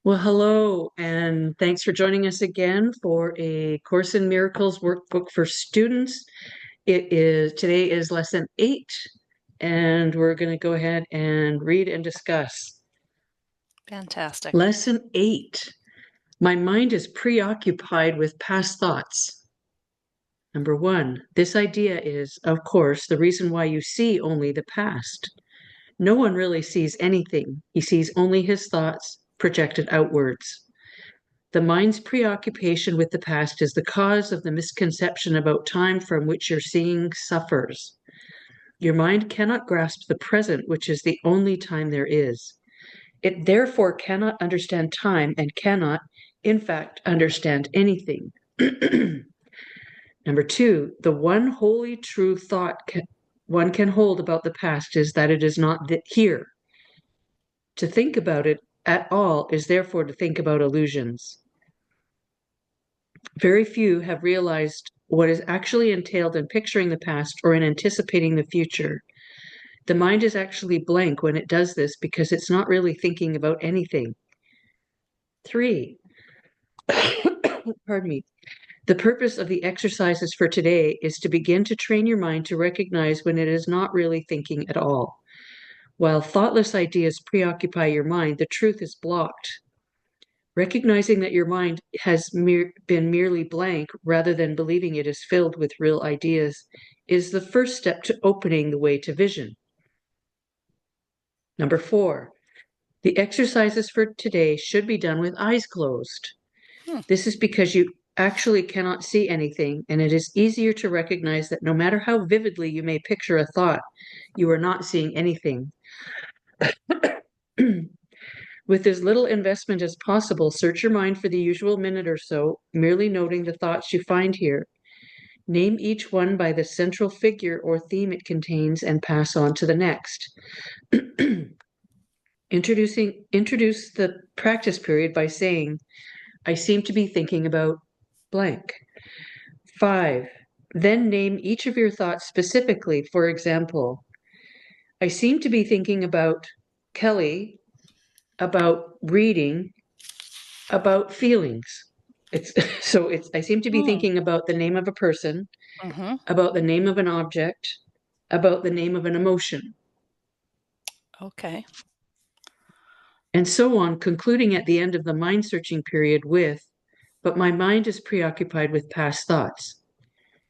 Well, hello, and thanks for joining us again for a Course in Miracles workbook for students. Today is lesson 8, and we're going to go ahead and read and discuss. Fantastic. Lesson 8. My mind is preoccupied with past thoughts. Number 1, this idea is, of course, the reason why you see only the past. No one really sees anything. He sees only his thoughts projected outwards. The mind's preoccupation with the past is the cause of the misconception about time from which your seeing suffers. Your mind cannot grasp the present, which is the only time there is. It therefore cannot understand time and cannot, in fact, understand anything. Number 2, the one wholly true thought one can hold about the past is that it is not here. To think about it at all is therefore to think about illusions. Very few have realized what is actually entailed in picturing the past or in anticipating the future. The mind is actually blank when it does this because it's not really thinking about anything. 3. Pardon me. The purpose of the exercises for today is to begin to train your mind to recognize when it is not really thinking at all. While thoughtless ideas preoccupy your mind, the truth is blocked. Recognizing that your mind has been merely blank rather than believing it is filled with real ideas is the first step to opening the way to vision. Number 4, the exercises for today should be done with eyes closed. Hmm. This is because you actually cannot see anything, and it is easier to recognize that no matter how vividly you may picture a thought, you are not seeing anything. With as little investment as possible, search your mind for the usual minute or so, merely noting the thoughts you find here. Name each one by the central figure or theme it contains and pass on to the next. Introduce the practice period by saying, I seem to be thinking about blank. 5. Then name each of your thoughts specifically. For example, I seem to be thinking about Kelly, about reading, about feelings. I seem to be Hmm. thinking about the name of a person, Mm-hmm. about the name of an object, about the name of an emotion, Okay. and so on, concluding at the end of the mind searching period with, but my mind is preoccupied with past thoughts.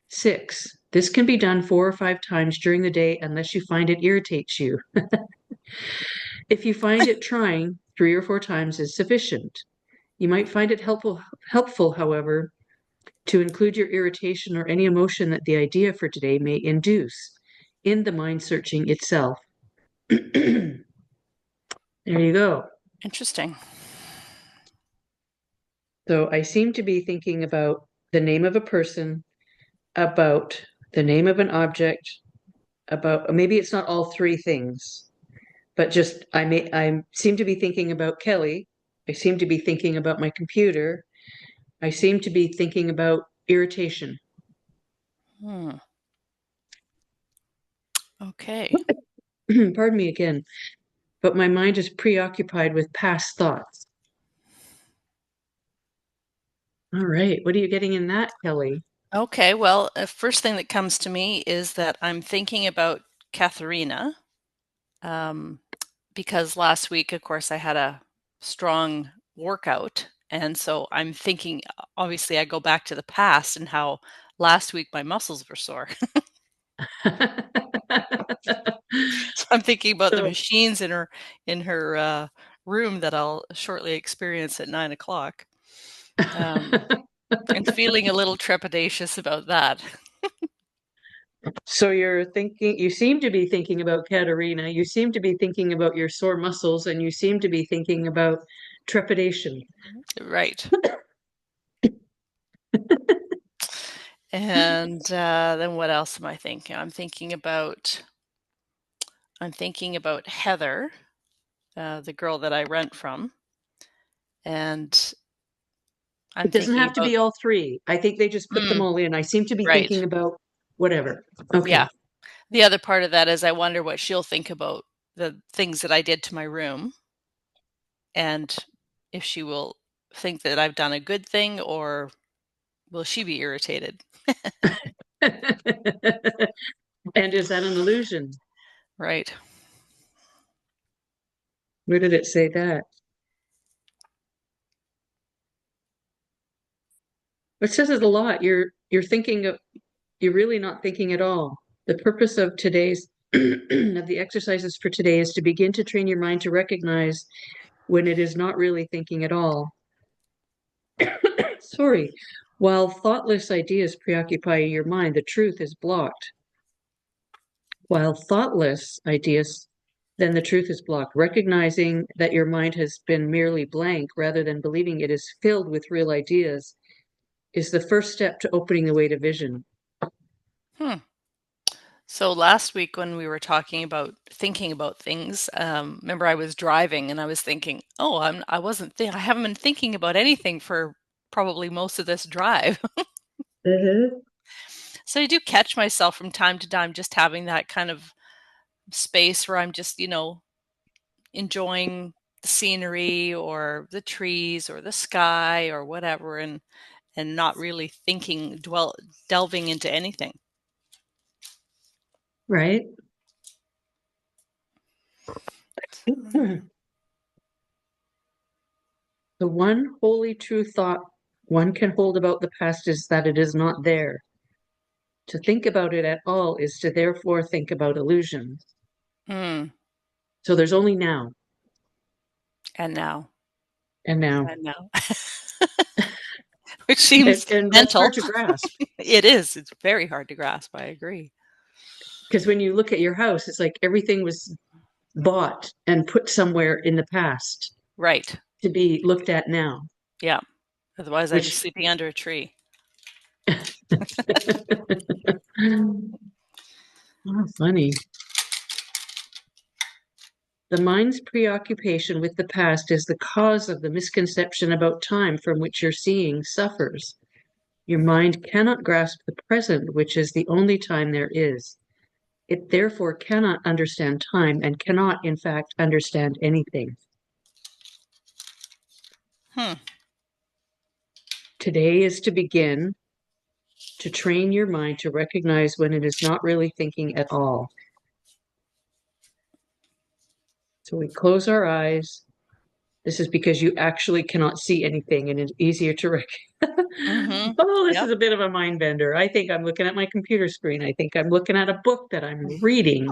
6. This can be done 4 or 5 times during the day unless you find it irritates you. If you find it trying, 3 or 4 times is sufficient. You might find it helpful, however, to include your irritation or any emotion that the idea for today may induce in the mind searching itself. There you go. Interesting. So I seem to be thinking about the name of a person, about the name of an object, about maybe it's not all three things, but just I seem to be thinking about Kelly. I seem to be thinking about my computer. I seem to be thinking about irritation. Hmm. Okay. Pardon me again, but my mind is preoccupied with past thoughts. All right. What are you getting in that, Kelly? Okay. Well, first thing that comes to me is that I'm thinking about Katharina, um, because last week, of course, I had a strong workout. And so I'm thinking, obviously, I go back to the past and how last week my muscles were sore. So I'm thinking about the So, machines in her room that I'll shortly experience at 9 o'clock. Um, and feeling a little trepidatious about that. so you seem to be thinking about Katerina, you seem to be thinking about your sore muscles, and you seem to be thinking about trepidation. Right. And then what else am I thinking? I'm thinking about Heather, the girl that I rent from, and I'm It doesn't thinking have to about be all three. I think they just put them mm, all in. I seem to be right. thinking about whatever. Yeah. Okay. The other part of that is I wonder what she'll think about the things that I did to my room, and if she will think that I've done a good thing or will she be irritated? And is that an illusion? Right. Where did it say that? It says it a lot. You're thinking of you're really not thinking at all. The purpose of today's of the exercises for today is to begin to train your mind to recognize when it is not really thinking at all. Sorry. While thoughtless ideas preoccupy your mind, the truth is blocked. While thoughtless ideas, then the truth is blocked. Recognizing that your mind has been merely blank rather than believing it is filled with real ideas is the first step to opening the way to vision. Hmm. So last week when we were talking about thinking about things, remember I was driving and I was thinking, oh, I haven't been thinking about anything for probably most of this drive. Mm-hmm. So I do catch myself from time to time just having that kind of space where I'm just, enjoying the scenery or the trees or the sky or whatever and not really delving into anything. Right? The one wholly true thought one can hold about the past is that it is not there. To think about it at all is to therefore think about illusions. Mm. So there's only now And now, and now. and now, which seems And that's hard mental. to grasp It is. It's very hard to grasp. I agree. because when you look at your house, it's like everything was bought and put somewhere in the past Right. to be looked at now, Yeah. Otherwise, I'd be which sleeping under a tree. oh, funny. The mind's preoccupation with the past is the cause of the misconception about time from which your seeing suffers. Your mind cannot grasp the present, which is the only time there is. It therefore cannot understand time and cannot, in fact, understand anything. Hmm. Today is to begin to train your mind to recognize when it is not really thinking at all. So we close our eyes. This is because you actually cannot see anything and it's easier to recognize. Mm-hmm. Oh, this Yep. is a bit of a mind bender. I think I'm looking at my computer screen. I think I'm looking at a book that I'm reading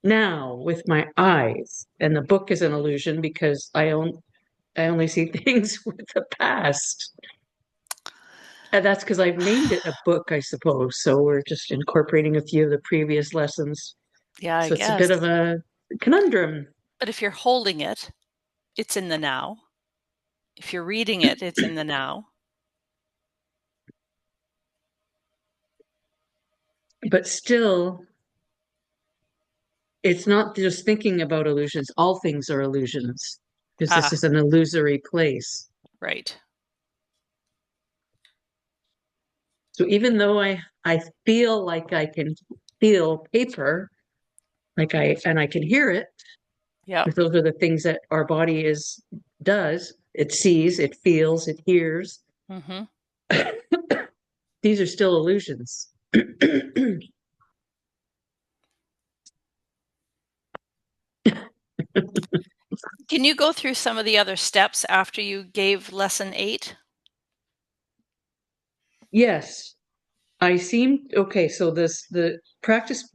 now with my eyes. And the book is an illusion because I only see things with the past. And that's because I've named it a book, I suppose. So we're just incorporating a few of the previous lessons. Yeah, I So it's a guess. bit of a conundrum. But if you're holding it, it's in the now. If you're reading it, it's in the now. But still, it's not just thinking about illusions. All things are illusions because this Ah, is an illusory place. right. So even though I feel like I can feel paper, I can hear it, Yep. because those are the things that our body is does. It sees, it feels, it hears. Mm-hmm. These are still illusions. Can you go through some of the other steps after you gave lesson 8? Yes, I seem okay. So the practice.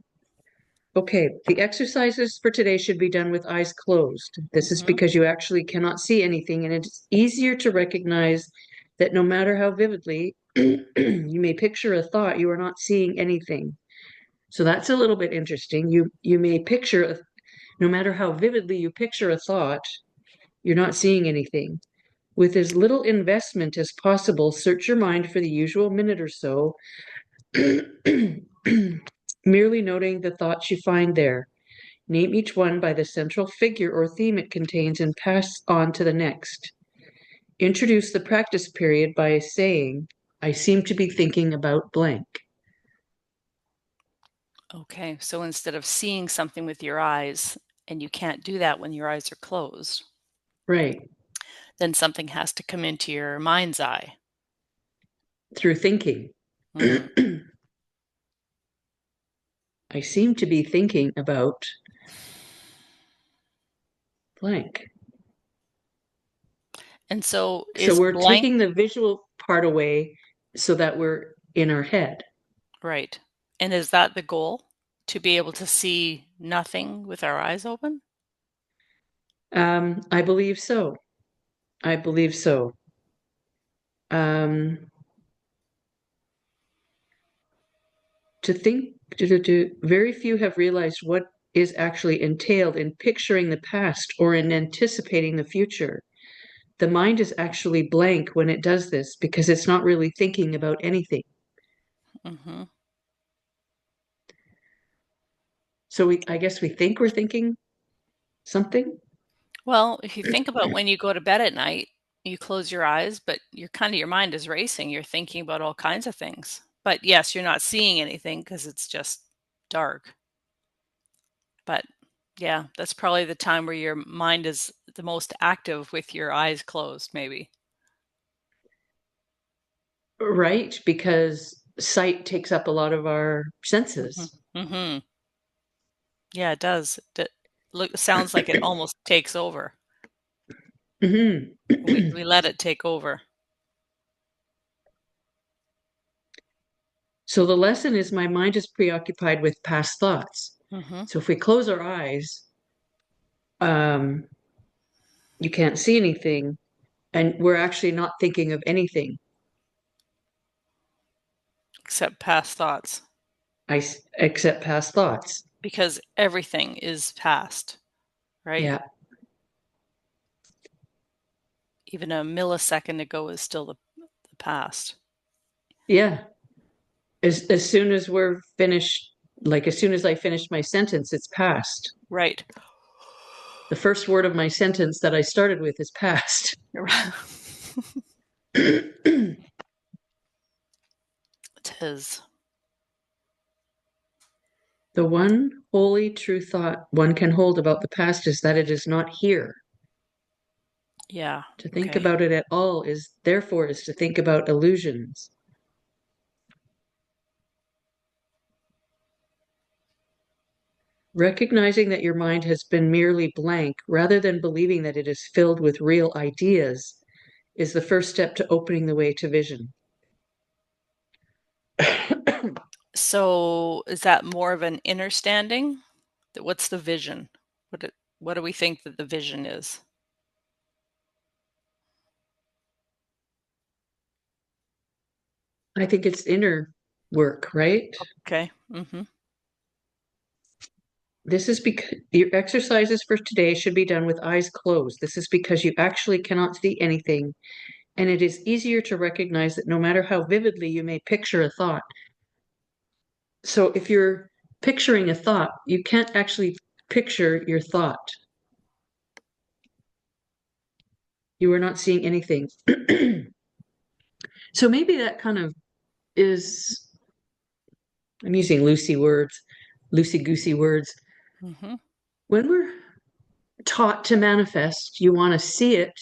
Okay, the exercises for today should be done with eyes closed. This is Mm-hmm. because you actually cannot see anything, and it's easier to recognize that no matter how vividly you may picture a thought, you are not seeing anything. So that's a little bit interesting. You may picture, no matter how vividly you picture a thought, you're not seeing anything. With as little investment as possible, search your mind for the usual minute or so, merely noting the thoughts you find there. Name each one by the central figure or theme it contains and pass on to the next. Introduce the practice period by saying, I seem to be thinking about blank. Okay, so instead of seeing something with your eyes, and you can't do that when your eyes are closed, Right. Then something has to come into your mind's eye. through thinking. Mm. I seem to be thinking about blank. And so So is we're blank, taking the visual part away so that we're in our head. right? And is that the goal? To be able to see nothing with our eyes open? I believe so. I believe so. Um, to think, very few have realized what is actually entailed in picturing the past or in anticipating the future. The mind is actually blank when it does this because it's not really thinking about anything. Mm-hmm. So I guess we think we're thinking something. Well, if you think about when you go to bed at night, you close your eyes, but your mind is racing. You're thinking about all kinds of things. But yes, you're not seeing anything because it's just dark. But yeah, that's probably the time where your mind is the most active with your eyes closed, maybe. Right, because sight takes up a lot of our Hmm. senses. Hmm. Yeah, it does. It sounds like it almost takes over. Hmm. We let it take over. So the lesson is my mind is preoccupied with past thoughts. Hmm. So if we close our eyes, um, you can't see anything, and we're actually not thinking of anything. Except past thoughts, Except past thoughts. because everything is past, right? Yeah, Even a millisecond ago is still the past. yeah. As soon as we're finished, like as soon as I finish my sentence, it's past. Right. The first word of my sentence that I started with is past. The It is. one wholly true thought one can hold about the past is that it is not here. Yeah. To think Okay. about it at all is therefore is to think about illusions. Recognizing that your mind has been merely blank rather than believing that it is filled with real ideas is the first step to opening the way to vision. So is that more of an understanding? What's the vision? What do we think that the vision is? I think it's inner work, right? Okay. Mm-hmm. This is because your exercises for today should be done with eyes closed. This is because you actually cannot see anything, and it is easier to recognize that no matter how vividly you may picture a thought. So if you're picturing a thought, you can't actually picture your thought. You are not seeing anything. So maybe that kind of is, I'm using loosey goosey words. Mm-hmm. When we're taught to manifest, you want to see it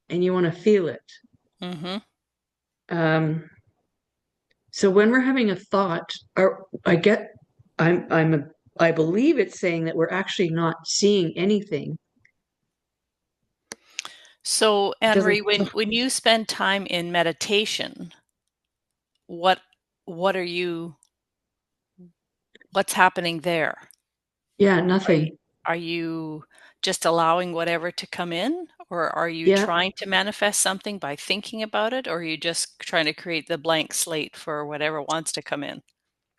and you want to feel it. Mm-hmm. Um, so when we're having a thought, or I believe it's saying that we're actually not seeing anything. So, It Anne Marie, doesn't, when you spend time in meditation, what what are you what's happening there? yeah, Are you nothing. are you just allowing whatever to come in, or are you Yeah, trying to manifest something by thinking about it, or are you just trying to create the blank slate for whatever wants to come in?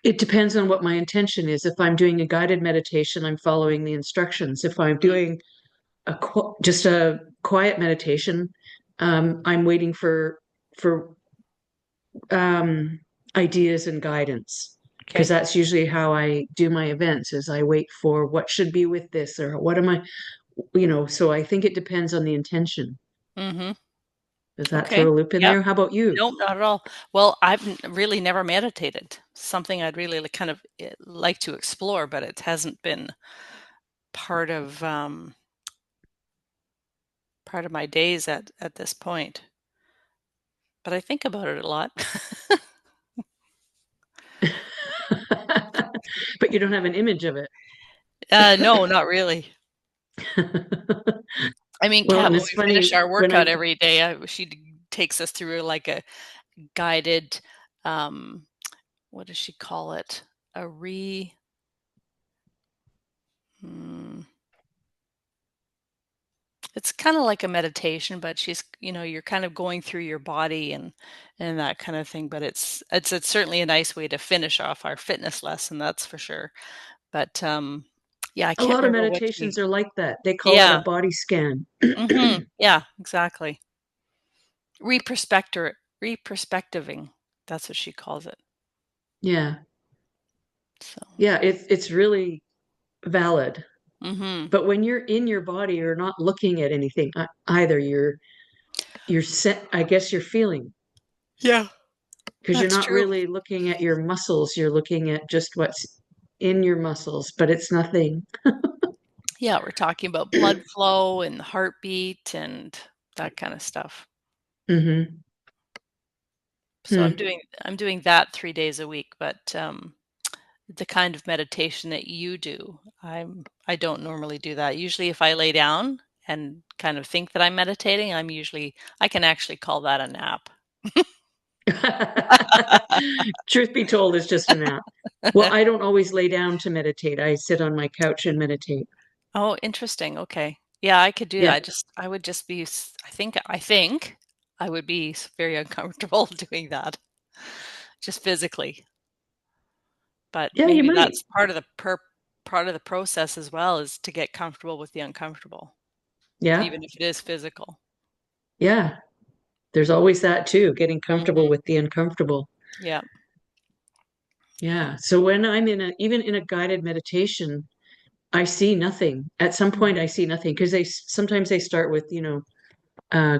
it depends on what my intention is. If I'm doing a guided meditation, I'm following the instructions. If I'm Mm, doing just a quiet meditation, I'm waiting for um, ideas and guidance because okay. that's usually how I do my events. Is I wait for what should be with this or what am I, So I think it depends on the intention. Mm-hmm. Does that Okay. throw a loop in Yep. there? How about you? Nope, not at all. Well, I've really never meditated. Something I'd really kind of like to explore, but it hasn't been part of part of my days at this point. But I think about it a lot. But you don't have an image of it. No, not really. I mean, Well, Kat, and when it's we finish funny our when workout I, every day, takes us through like a guided, um, what does she call it? A re, mm, it's kind of like a meditation, but you're kind of going through your body and that kind of thing. But it's certainly a nice way to finish off our fitness lesson, that's for sure. But yeah, I a can't lot of remember meditations are like that. They call it a yeah, body scan. yeah, exactly. Reperspectiving. That's what she calls it. Yeah. So, Yeah, it's really valid. mhm. But when you're in your body, you're not looking at anything either. You're set, I guess you're feeling Yeah, because you're that's not true. really looking at your muscles. You're looking at just what's in your muscles, but it's nothing. Yeah, we're talking about blood flow and heartbeat and that kind of stuff. Hmm. So Hmm. I'm doing that 3 days a week, but the kind of meditation that you do, I don't normally do that. Usually if I lay down and kind of think that I'm meditating, I can actually call that a nap. Truth be told, it's just a nap. Well, I don't always lay down to meditate. I sit on my couch and meditate. Oh, interesting. Okay. Yeah, I could do Yeah. that. I would just be, I think I would be very uncomfortable doing that, just physically. But Yeah, you maybe might. that's part of the process as well is to get comfortable with the uncomfortable, Yeah. even if it is physical. Yeah. There's always that too, getting comfortable Hmm. with the uncomfortable. Yeah. Yeah. So when I'm even in a guided meditation, I see nothing. At some point, Mhm. I see nothing because sometimes they start with, uh,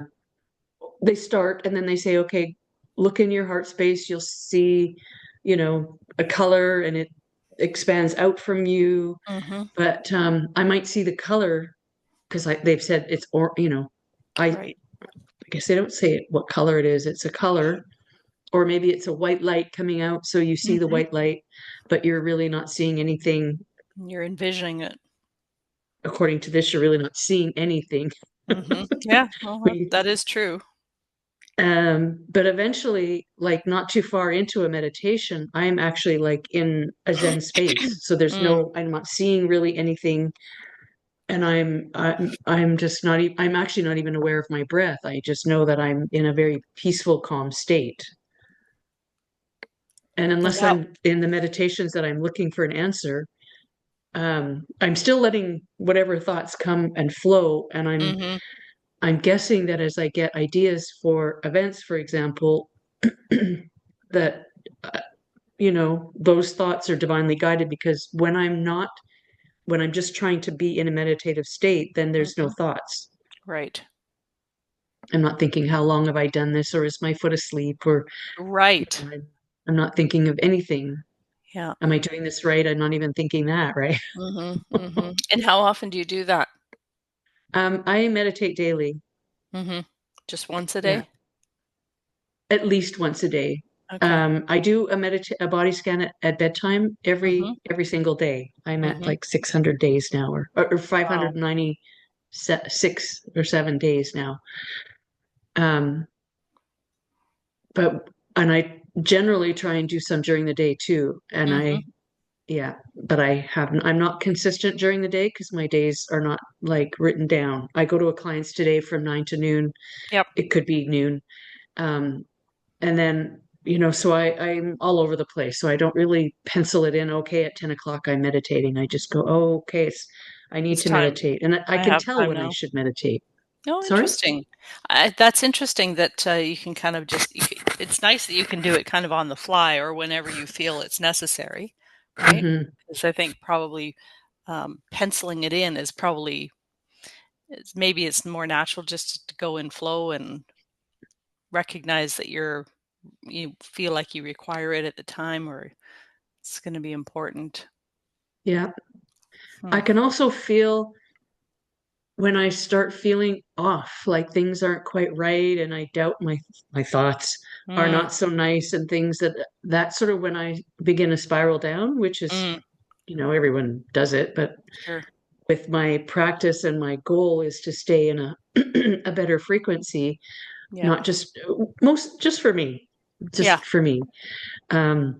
they start and then they say, okay, look in your heart space. You'll see, a color and it expands out from you. Mhm. But I might see the color because they've said it's, I Right. guess they don't say what color it is. It's a color, or maybe it's a white light coming out. So you see the Mhm. white light, but you're really not seeing anything. You're envisioning it. According to this, you're really not seeing anything. Mhm. Yeah, well, But that is true. but eventually, like not too far into a meditation, I'm actually like in a Zen space. So Mm, I'm not seeing really anything. And I'm just not, I'm actually not even aware of my breath. I just know that I'm in a very peaceful, calm state. And and unless how I'm in the meditations that I'm looking for an answer, I'm still letting whatever thoughts come and flow. And Mhm. I'm guessing that as I get ideas for events, for example, that uh, those thoughts are divinely guided because when I'm just trying to be in a meditative state, then there's no Mhm. thoughts. Right. I'm not thinking how long have I done this or is my foot asleep or Right. I'm not thinking of anything. Yeah. Am I doing this right? I'm not even thinking that, right? Mhm. Mhm. And how often do you do that? I meditate daily. Mhm. Just once a Yeah, day? at least once a day. Okay. I do a body scan at bedtime Mhm. every single day. I'm at Mhm. like 600 days now, or Wow. 596 or 7 days now. Um, but and I generally try and do some during the day too. And Mhm. yeah, but I'm not consistent during the day because my days are not like written down. I go to a client's today from 9 to noon. Yep. It could be noon. Um, and then, so I'm all over the place. So I don't really pencil it in. Okay, at 10 o'clock, I'm meditating. I just go, oh, okay, I need It's to time. meditate. And I I can have tell time when I now. should meditate. Oh, Sorry? interesting. That's interesting that you can kind of it's nice that you can do it kind of on the fly or whenever you feel it's necessary, right? Hmm. Because I think probably penciling it in is maybe it's more natural just to go in flow and recognize that you feel like you require it at the time or it's going to be important. Yeah. Hmm. I can also feel when I start feeling off, like things aren't quite right, and I doubt my thoughts are Mm, not so nice, and things that's sort of when I begin to spiral down, which is, mm, everyone does it, but sure. with my practice and my goal is to stay in a a better frequency, Yeah. not just most just for me, Yeah. just for me. Um,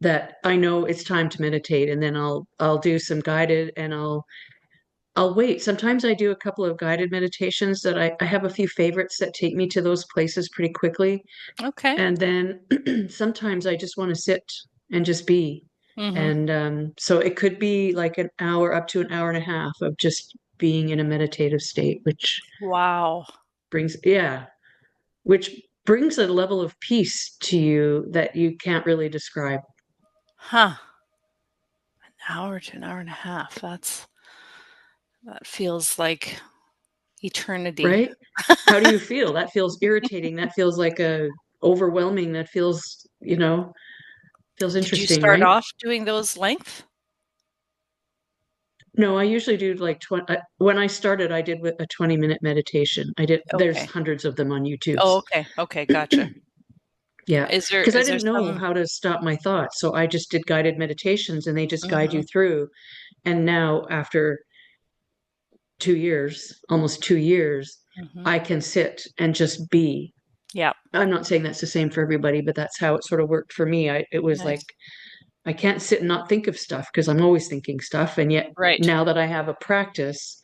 that I know it's time to meditate, and then I'll do some guided, and I'll wait. Sometimes I do a couple of guided meditations that I have a few favorites that take me to those places pretty quickly. Okay. And then sometimes I just want to sit and just be. Mm-hmm. And so it could be like an hour up to an hour and a half of just being in a meditative state, Wow. yeah, which brings a level of peace to you that you can't really describe, Huh. An hour to an hour and a half. That feels like eternity. right? How do you feel? That feels irritating. That feels like a overwhelming. That feels Did you interesting, start right? off doing those length? No, I usually do like 20. When I started, I did with a 20-minute meditation. There's Okay. hundreds of them on YouTube. Oh, okay. Okay, gotcha. Yeah, Is there because I is there didn't know some how to stop my thoughts. So I just did guided meditations and they just guide you Mhm. through. And now, after 2 years, almost 2 years, Mhm. I can sit and just be. Yeah. I'm not saying that's the same for everybody, but that's how it sort of worked for me. It was like, Nice. I can't sit and not think of stuff because I'm always thinking stuff. And yet, Right. now that I have a practice,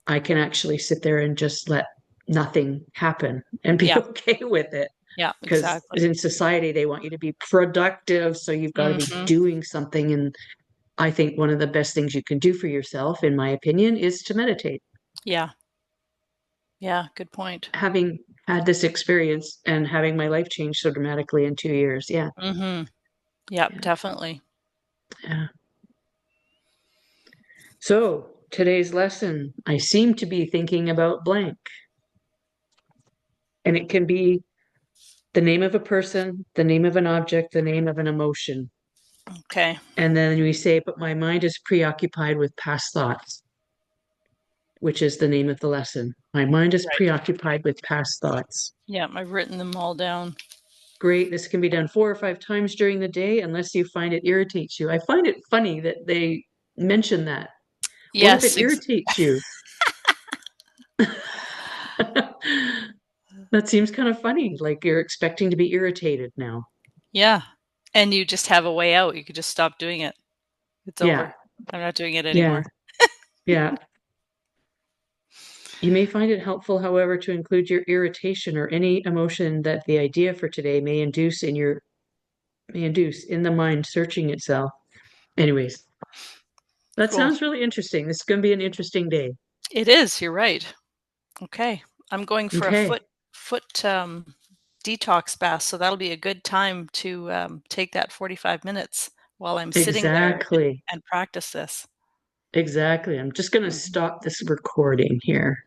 I can actually sit there and just let nothing happen and be Yeah. okay with it. Yeah, Because exactly. in society, they want you to be productive. So you've got to be Mhm. doing something. And I think one of the best things you can do for yourself, in my opinion, is to meditate. Yeah. Yeah, good point. Having had this experience and having my life change so dramatically in 2 years. Yeah. Mhm. Yep, Yeah. definitely. Yeah. So today's lesson, I seem to be thinking about blank. And it can be the name of a person, the name of an object, the name of an emotion. Okay. And then we say, but my mind is preoccupied with past thoughts, which is the name of the lesson. My mind is Right. preoccupied with past thoughts. Yeah, I've written them all down. Great. This can be done 4 or 5 times during the day unless you find it irritates you. I find it funny that they mention that. What if it Yes, irritates you? That seems kind of funny. Like you're expecting to be irritated now. yeah. And you just have a way out. You could just stop doing it. It's Yeah. over. I'm not doing it Yeah. anymore. Yeah. You may find it helpful, however, to include your irritation or any emotion that the idea for today may induce in the mind searching itself. Anyways, that Cool. sounds really interesting. This is going to be an interesting day. It is, you're right. Okay. I'm going for a Okay. foot detox bath, so that'll be a good time to take that 45 minutes while I'm sitting there Exactly. and practice this. Exactly. I'm just going to Mhm. stop this recording here.